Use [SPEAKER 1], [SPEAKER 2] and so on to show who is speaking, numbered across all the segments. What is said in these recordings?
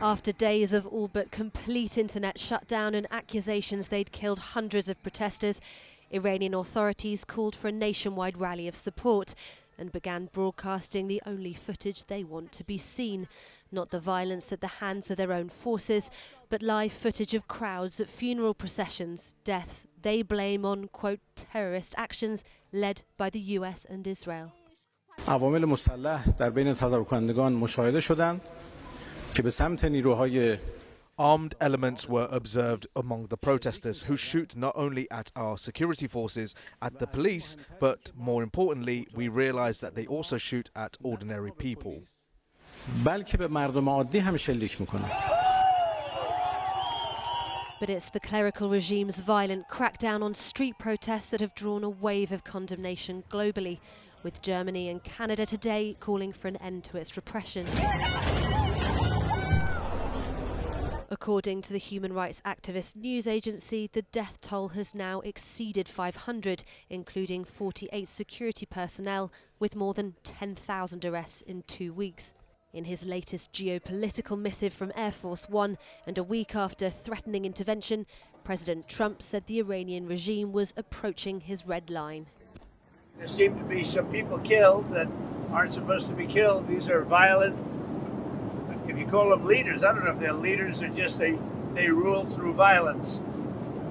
[SPEAKER 1] After days of all but complete internet shutdown and accusations they'd killed hundreds of protesters, Iranian authorities called for a nationwide rally of support and began broadcasting the only footage they want to be seen. Not the violence at the hands of their own forces, but live footage of crowds at funeral processions, deaths they blame on, quote, terrorist actions led by the US and Israel.
[SPEAKER 2] عوامل مسلح در بین تظاهرکنندگان مشاهده شدند که به سمت نیروهای
[SPEAKER 3] Armed elements were observed among the protesters who shoot not only at our security forces, at the police, but more importantly, we realize that they also shoot at ordinary people.
[SPEAKER 2] بلکه به مردم عادی هم شلیک میکنند.
[SPEAKER 1] But it's the clerical regime's violent crackdown on street protests that have drawn a wave of condemnation globally, with Germany and Canada today calling for an end to its repression. According to the human rights activist news agency, the death toll has now exceeded 500, including 48 security personnel, with more than 10,000 arrests in 2 weeks. In his latest geopolitical missive from Air Force One, and a week after threatening intervention, President Trump said the Iranian regime was approaching his red line.
[SPEAKER 4] There seem to be some people killed that aren't supposed to be killed. These are violent, if you call them leaders, I don't know if they're leaders or just they rule through violence.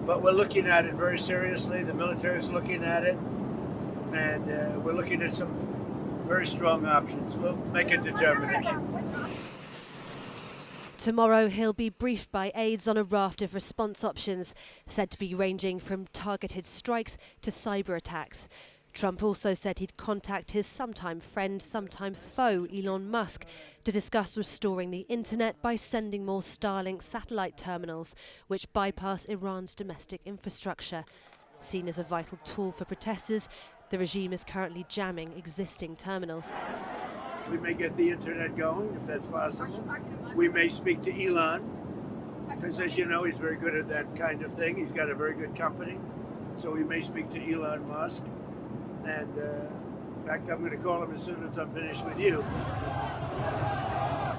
[SPEAKER 4] But we're looking at it very seriously. The military is looking at it, and we're looking at some very strong options. We'll make a determination.
[SPEAKER 1] Tomorrow he'll be briefed by aides on a raft of response options, said to be ranging from targeted strikes to cyber attacks. Trump also said he'd contact his sometime friend, sometime foe, Elon Musk, to discuss restoring the internet by sending more Starlink satellite terminals, which bypass Iran's domestic infrastructure. Seen as a vital tool for protesters, the regime is currently jamming existing terminals.
[SPEAKER 4] We may get the internet going, if that's possible. We may speak to Elon, because as you know, he's very good at that kind of thing. He's got a very good company. So we may speak to Elon Musk. And in fact, I'm going to call him as soon as I'm finished with you.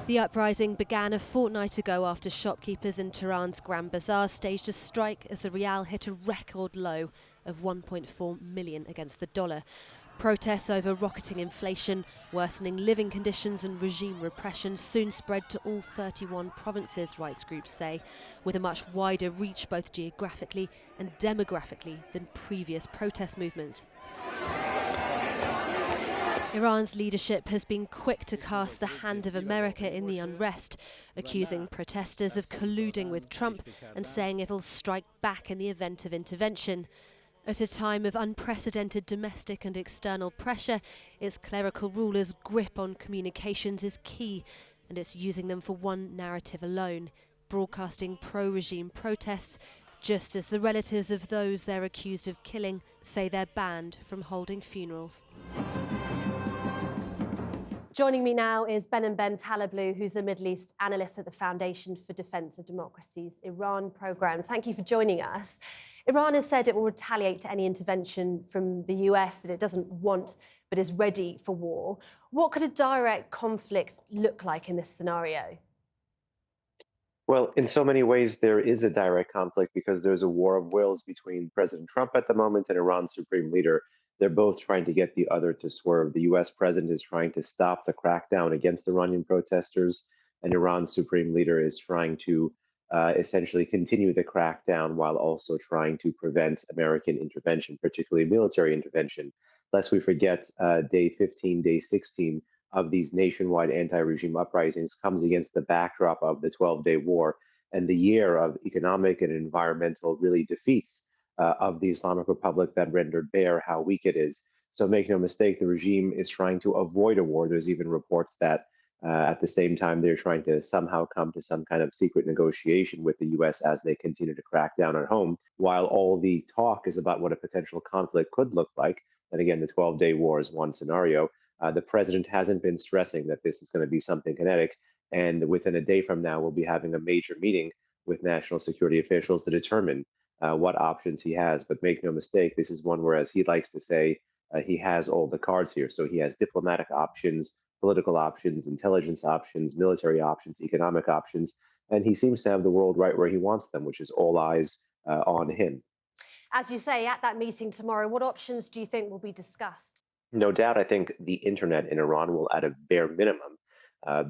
[SPEAKER 1] The uprising began a fortnight ago after shopkeepers in Tehran's Grand Bazaar staged a strike as the rial hit a record low of 1.4 million against the dollar. Protests over rocketing inflation, worsening living conditions and regime repression soon spread to all 31 provinces, rights groups say, with a much wider reach both geographically and demographically than previous protest movements. Iran's leadership has been quick to cast the hand of America in the unrest, accusing protesters of colluding with Trump and saying it'll strike back in the event of intervention. At a time of unprecedented domestic and external pressure, its clerical ruler's grip on communications is key, and it's using them for one narrative alone, broadcasting pro-regime protests, just as the relatives of those they're accused of killing say they're banned from holding funerals. Joining me now is Ben Talablu, who's a Middle East analyst at the Foundation for Defense of Democracy's Iran programme. Thank you for joining us. Iran has said it will retaliate to any intervention from the US that it doesn't want but is ready for war. What could a direct conflict look like in this scenario?
[SPEAKER 5] Well, in so many ways, there is a direct conflict because there's a war of wills between President Trump at the moment and Iran's supreme leader. They're both trying to get the other to swerve. The US president is trying to stop the crackdown against Iranian protesters, and Iran's supreme leader is trying to essentially continue the crackdown while also trying to prevent American intervention, particularly military intervention. Lest we forget, day 15, day 16 of these nationwide anti-regime uprisings comes against the backdrop of the 12-day war and the year of economic and environmental really defeats of the Islamic Republic that rendered bare how weak it is. So make no mistake, the regime is trying to avoid a war. There's even reports that at the same time, they're trying to somehow come to some kind of secret negotiation with the US as they continue to crack down at home, while all the talk is about what a potential conflict could look like. And again, the 12-day war is one scenario. The president hasn't been stressing that this is going to be something kinetic. And within a day from now, we'll be having a major meeting with national security officials to determine what options he has. But make no mistake, this is one where, as he likes to say, he has all the cards here. So he has diplomatic options, political options, intelligence options, military options, economic options, and he seems to have the world right where he wants them, which is all eyes on him.
[SPEAKER 1] As you say, at that meeting tomorrow, what options do you think will be discussed?
[SPEAKER 5] No doubt, I think the internet in Iran will, at a bare minimum,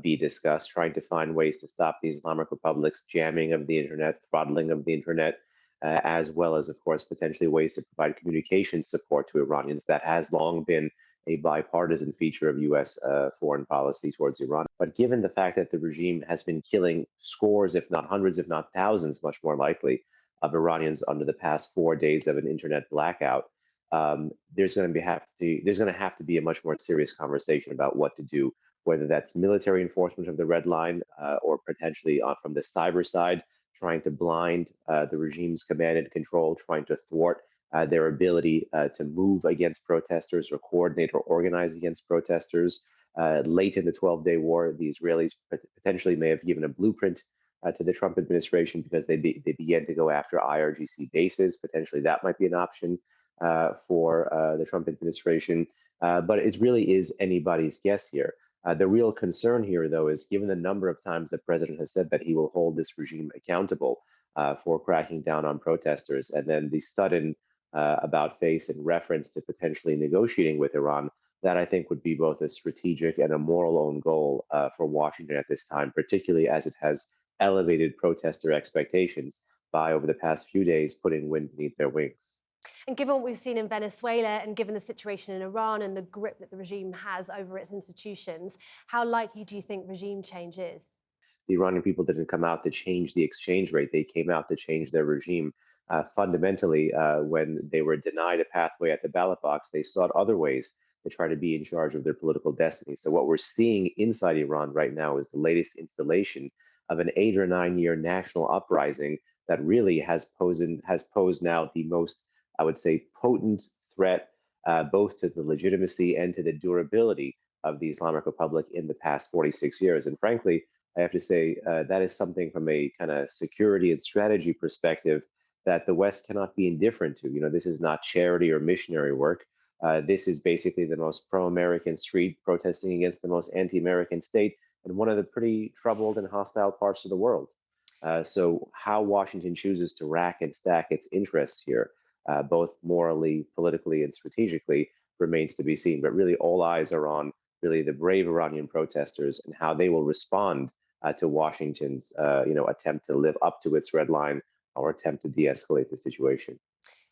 [SPEAKER 5] be discussed, trying to find ways to stop the Islamic Republic's jamming of the internet, throttling of the internet, as well as, of course, potentially ways to provide communication support to Iranians. That has long been a bipartisan feature of U.S. Foreign policy towards Iran. But given the fact that the regime has been killing scores, if not hundreds, if not thousands, much more likely, of Iranians under the past 4 days of an internet blackout, there's going to have to be a much more serious conversation about what to do, whether that's military enforcement of the red line or potentially from the cyber side, trying to blind the regime's command and control, trying to thwart their ability to move against protesters or coordinate or organize against protesters. Late in the 12-day war, the Israelis potentially may have given a blueprint to the Trump administration because they began to go after IRGC bases. Potentially, that might be an option for the Trump administration. But it really is anybody's guess here. The real concern here, though, is given the number of times the president has said that he will hold this regime accountable for cracking down on protesters, and then the sudden about face and reference to potentially negotiating with Iran, that I think would be both a strategic and a moral own goal for Washington at this time, particularly as it has elevated protester expectations by, over the past few days, putting wind beneath their wings.
[SPEAKER 1] And given what we've seen in Venezuela and given the situation in Iran and the grip that the regime has over its institutions, how likely do you think regime change is?
[SPEAKER 5] The Iranian people didn't come out to change the exchange rate. They came out to change their regime. Fundamentally, when they were denied a pathway at the ballot box, they sought other ways to try to be in charge of their political destiny. So, what we're seeing inside Iran right now is the latest installation of an 8 or 9 year national uprising that really has posed now the most, I would say, potent threat both to the legitimacy and to the durability of the Islamic Republic in the past 46 years. And frankly, I have to say that is something from a kind of security and strategy perspective that the West cannot be indifferent to. This is not charity or missionary work. This is basically the most pro-American street protesting against the most anti-American state in one of the pretty troubled and hostile parts of the world. So how Washington chooses to rack and stack its interests here, both morally, politically, and strategically, remains to be seen. But really, all eyes are on really the brave Iranian protesters and how they will respond to Washington's, attempt to live up to its red line or attempt to de-escalate the situation.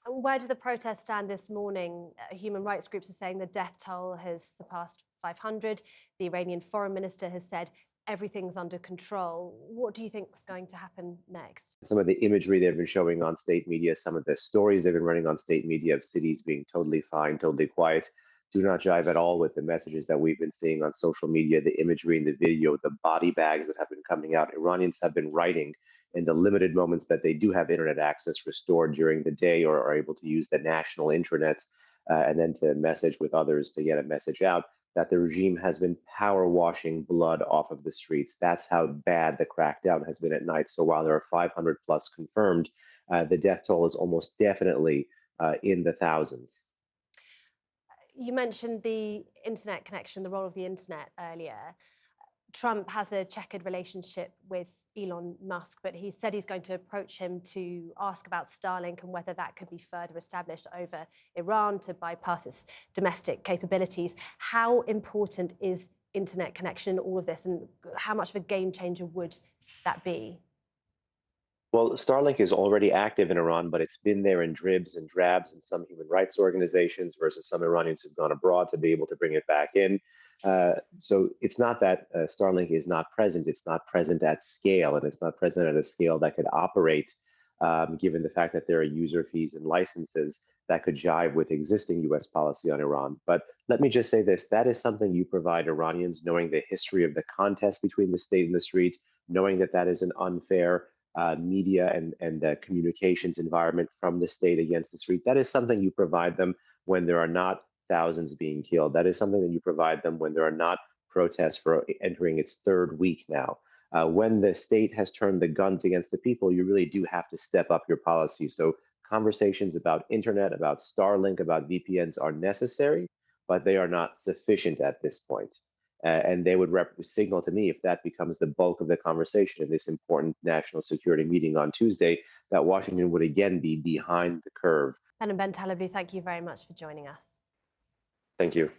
[SPEAKER 1] And where do the protests stand this morning? Human rights groups are saying the death toll has surpassed 500. The Iranian foreign minister has said everything's under control. What do you think is going to happen next?
[SPEAKER 5] Some of the imagery they've been showing on state media, some of the stories they've been running on state media of cities being totally fine, totally quiet, do not jive at all with the messages that we've been seeing on social media, the imagery and the video, the body bags that have been coming out. Iranians have been writing in the limited moments that they do have internet access restored during the day or are able to use the national intranet and then to message with others to get a message out, that the regime has been power washing blood off of the streets. That's how bad the crackdown has been at night. So while there are 500 plus confirmed, the death toll is almost definitely in the thousands.
[SPEAKER 1] You mentioned the internet connection, the role of the internet earlier. Trump has a checkered relationship with Elon Musk, but he said he's going to approach him to ask about Starlink and whether that could be further established over Iran to bypass its domestic capabilities. How important is internet connection in all of this, and how much of a game changer would that be?
[SPEAKER 5] Well, Starlink is already active in Iran, but it's been there in dribs and drabs in some human rights organizations versus some Iranians who've gone abroad to be able to bring it back in. So it's not that Starlink is not present. It's not present at scale, and it's not present at a scale that could operate, given the fact that there are user fees and licenses that could jive with existing US policy on Iran. But let me just say this, that is something you provide Iranians, knowing the history of the contest between the state and the street, knowing that that is an unfair media and communications environment from the state against the street. That is something you provide them when there are not thousands being killed. That is something that you provide them when there are not protests for entering its third week now. When the state has turned the guns against the people, you really do have to step up your policy. So conversations about internet, about Starlink, about VPNs are necessary, but they are not sufficient at this point. And they would signal to me, if that becomes the bulk of the conversation in this important national security meeting on Tuesday, that Washington would again be behind the curve.
[SPEAKER 1] And Ben Talabli, thank you very much for joining us.
[SPEAKER 5] Thank you.